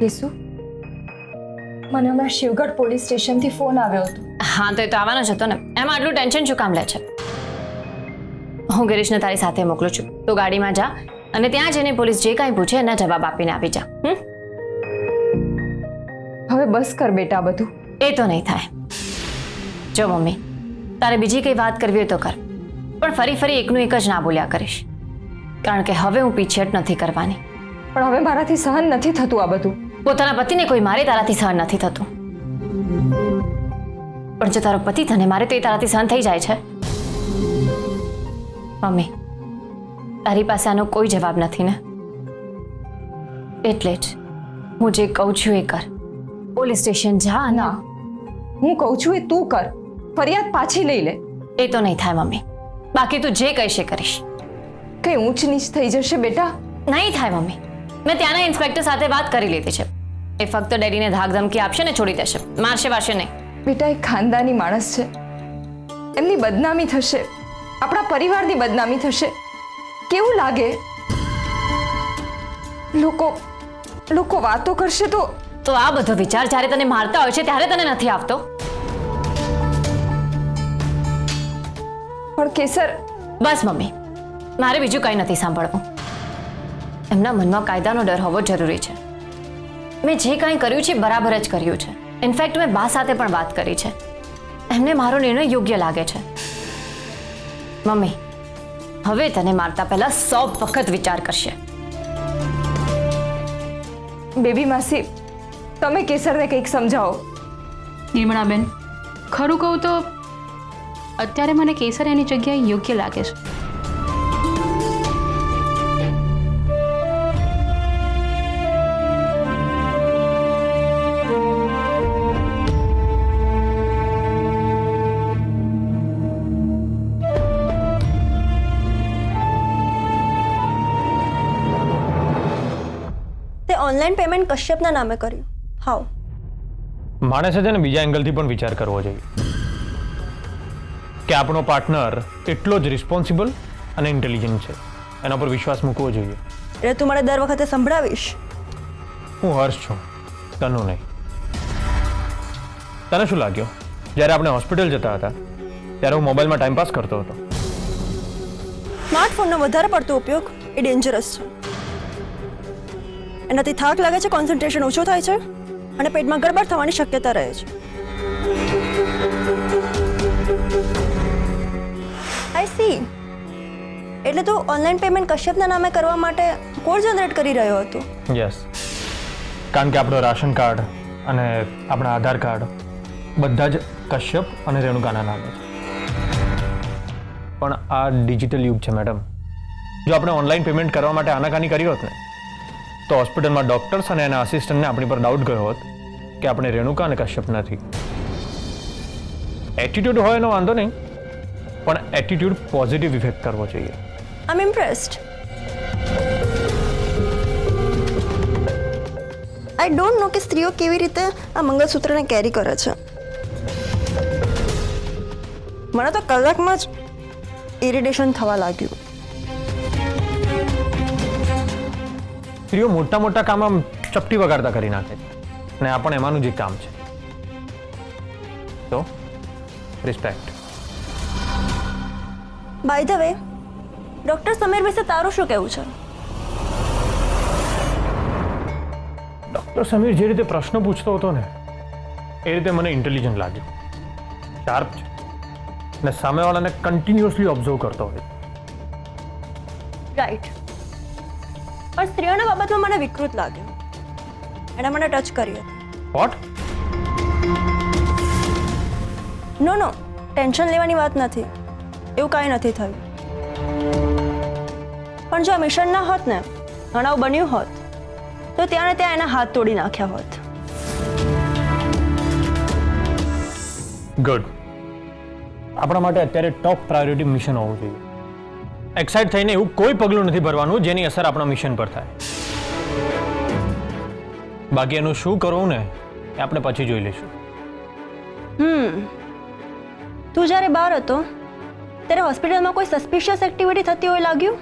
વિસુ, મને હમણાં શિવગઢ પોલીસ સ્ટેશનથી ફોન આવ્યો હતો. હા તો એ તો આવવાનો જ હતો ને, એમાં આટલું ટેન્શન શું કામ લે છે? હું ગિરીશને તારી સાથે મોકલું છું, તો ગાડીમાં જા અને ત્યાં જઈને પોલીસ જે કાંઈ પૂછે એના જવાબ આપીને આવી જા. હવે બસ કર બેટા બધું. એ તો નહીં થાય. જો મમ્મી, તારે બીજી કઈ વાત કરવી હોય તો કર, પણ ફરી ફરી એકનું એક જ ના બોલ્યા કરીશ, કારણ કે હવે હું પીછેહટ નથી કરવાની. પણ હવે મારાથી સહન નથી થતું આ બધું. પોતાના પતિને કોઈ મારે તારાથી સહન નથી થતું, પણ જો તારો પતિ તને મારે તો એ તારાથી સહન થઈ જાય છે. મમ્મી, તારી પાસે આનો કોઈ જવાબ નથી ને, એટલે જ હું જે કહું છું એ કર. પોલીસ સ્ટેશન જા. ના, હું કહું છું એ તું કર. ફરિયાદ પાછી લઈ લે. એ તો નહીં થાય મમ્મી, બાકી તું જે કહીશ એ કરીશ. કઈ ઊંચ નીચ થઈ જશે બેટા. નહીં થાય મમ્મી, મેં ત્યાંના ઇન્સ્પેક્ટર સાથે વાત કરી લીધી છે. એ ફક્ત ડેડીને ધાક ધમકી આપશે ને છોડી દેશે, મારશે વારશે નહીં. બેટા એક ખાનદાની માણસ છે, એમની બદનામી થશે, આપણા પરિવારની બદનામી થશે. કેવું લાગે? લોકો વાતો કરશે તો આ બધો વિચાર જ્યારે તને મારતા હોય છે ત્યારે તને નથી આવતો? પણ કેસર. બસ મમ્મી, મારે બીજું કંઈ નથી સાંભળવું. એમના મનમાં કાયદાનો ડર હોવો જરૂરી છે. મેં જે કાંઈ કર્યું છે બરાબર જ કર્યું છે. ઇનફેક્ટ મેં બા સાથે પણ વાત કરી છે, એમને મારો નિર્ણય યોગ્ય લાગે છે. મમ્મી, હવે તને મારતા પહેલા 100 વખત વિચાર કરશે. બેબી માસી, તમે કેસરને કંઈક સમજાવો. નિર્મળાબેન, ખરું કહું તો અત્યારે મને કેસર એની જગ્યાએ યોગ્ય લાગે છે. ઓનલાઈન પેમેન્ટ કશ્યપના નામે કર્યું. હાઉ? માણસે છે ને બીજા એંગલથી પણ વિચાર કરવો જોઈએ કે આપણો પાર્ટનર એટલો જ રિસ્પોન્સિબલ અને ઇન્ટેલિજન્ટ છે, એના પર વિશ્વાસ મૂકવો જોઈએ. એટલે તું મને દર વખતે સંભળાવીશ? હું હર્ષ છું, તનુ નહીં. તને શું લાગ્યો જ્યારે આપણે હોસ્પિટલ જતા હતા ત્યારે હું મોબાઈલમાં ટાઈમપાસ કરતો હતો? સ્માર્ટફોનનો વધારે પડતો ઉપયોગ એ ડેન્જરસ છે. એનાથી થાક લાગે છે, કોન્સન્ટ્રેશન ઓછું થાય છે અને પેટમાં ગડબડ થવાની શક્યતા રહે છે. I C. એટલે તું ઓનલાઈન પેમેન્ટ કશ્યપના નામે કરવા માટે કોડ જનરેટ કરી રહ્યો હતો? યસ, કારણ કે આપણો રાશન કાર્ડ અને આપણા આધાર કાર્ડ બધા જ કશ્યપ અને રેણુકાના નામે છે. પણ આ ડિજિટલ યુગ છે મેડમ. જો આપણે ઓનલાઈન પેમેન્ટ કરવા માટે આનાકાની કરી હોત ને તો હોસ્પિટલમાં ડોક્ટર્સ અને એના આસિસ્ટન્ટને આપણી પર ડાઉટ ગયો હોત કે આપણે રેણુકા અને કશ્યપ નથી. એટીટ્યુડ હોય એનો વાંધો નહીં, પણ એટીટ્યુડ પોઝિટિવ ઇફેક્ટ કરવો જોઈએ. આઈ એમ ઇમ્પ્રેસ્ડ. આઈ ડોન્ટ નો કે સ્ત્રીઓ કેવી રીતે આ મંગળસૂત્રને કેરી કરે છે. મને તો કલાકમાં જ ઇરિટેશન થવા લાગ્યું. સ્ત્રીઓ મોટા મોટા કામ આમ ચપટી વગાડતા કરી નાખે છે, અને આ પણ એમાંનું જ એક કામ છે. તો respect. By the way, doctor Sameer વિશે તારું શું કહેવું છે? ડોક્ટર સમીર જે રીતે પ્રશ્ન પૂછતો હતો ને એ રીતે મને ઇન્ટેલિજન્ટ લાગ્યું, શાર્પ છે અને સામેવાળાને કન્ટિન્યુઅસલી ઓબ્ઝર્વ કરતો હોય. રાઈટ. પણ સ્ત્રીઓના બાબતમાં મને વિકૃત લાગ્યું. એણે મને ટચ કરી હતી. વોટ? નો ટેન્શન લેવાની વાત નથી, એવું કાંઈ નથી થયું. પણ જો આ મિશન ના હોત ને, તણાવ બન્યું હોત તો ત્યાં ને ત્યાં એના હાથ તોડી નાખ્યા હોત. ગુડ. આપણા માટે અત્યારે ટોપ પ્રાયોરિટી મિશન હોવું જોઈએ. એક્સાઇટ થઈને એવું કોઈ પગલું નથી ભરવાનું જેની અસર આપણા મિશન પર થાય. બાકી એનું શું કરવું ને એ આપણે પછી જોઈ લઈશું. તું જ્યારે બહાર હતો ત્યારે હોસ્પિટલમાં કોઈ સસ્પિશિયસ એક્ટિવિટી થતી હોય લાગ્યું?